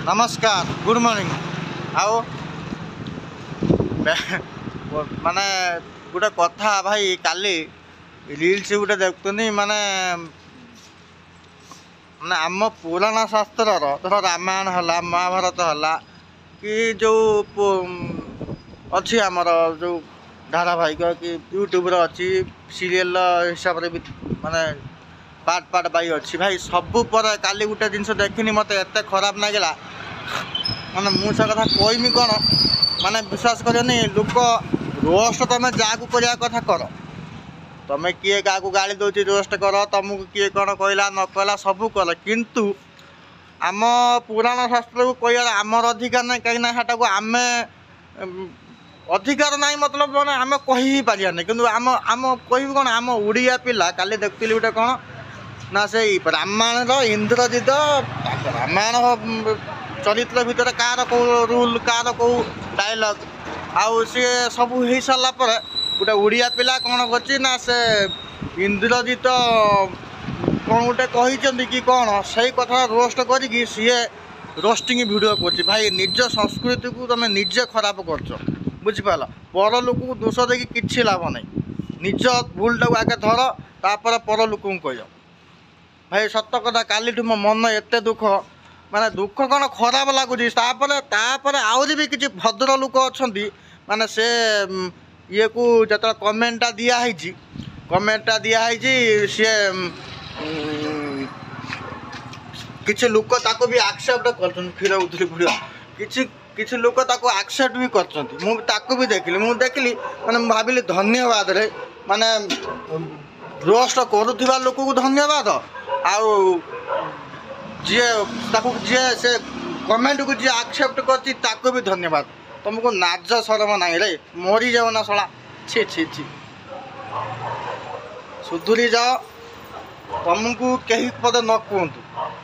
नमस्कार good morning आओ माने गोटे कथा भाई काली रील्स गोटे देखुनी माने माने आम पुराण शास्त्र धर रामायण है महाभारत है कि जो अच्छी आमर जो धारावाहिक कि यूट्यूब अच्छी सीरियल हिसाब से भी माने पार्ट पार्ट बाई अच्छी भाई सबू पर काली गोटे जिनस देखनी मत एत खराब लगे माने मुझे कथा कहमी कौन माने विश्वास करनी लोक रोस्ट तुम जहाँ करने कथा कर तुम किए क्या गाड़ी दूसरी रोस्ट कर तुमको किए कौन कहला न कहला सब कल किंतु आम पुराण शास्त्र को कह आमर अधिकार ना कहीं आम अधिकार ना मतलब मैंने आम कही पारियानी कि आम आम कह कौन आम ओडिया पिला काली देखती गोटे कौन ना से रामायण इंद्रजित रामायण चरित्र भितर कार कौ रूल कार कौ डायलॉग आउ सी सब हो सारा पर गोटे ओडिया पिला कौन करना से इंद्रजित कौन गोटे कही कि कौन से कथा रोस्ट करी सी रोस्टिंग वीडियो कर भाई निज संस्कृति को तुम निजे खराब कर बुझिपाल पर लोक को दोष देखिए कि लाभ नहीं निज भूल टाक आगे धर तापर पर लोक कह भाई सत कथा काली मो मन एत दुख माने दुख कौन खराब लगुच आहरी भी किसी भद्र लोक अच्छा माने से ये को जो कमेंटा दिखाई कमेंटा दिखाई सी किसी लोक ताको भी एक्सेप्ट कर क्षीर उतरी फुड़ किसी लोक ताको एक्सेप्ट भी कर भी देखली माने भाविली धन्यवाद रे माने रोस्ट करुवा लोक को धन्यवाद आउ जी से कमेंट को जी एक्सेप्ट कर भी धन्यवाद तुमको नाज शरम ना रे मरी जाओ ना शला छी छी छी सुधुरी जाओ तुमको कहीं पद न कहतु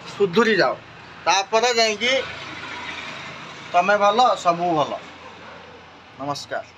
सुधुरी जाओ तापर जा तुम भल सबू भल नमस्कार।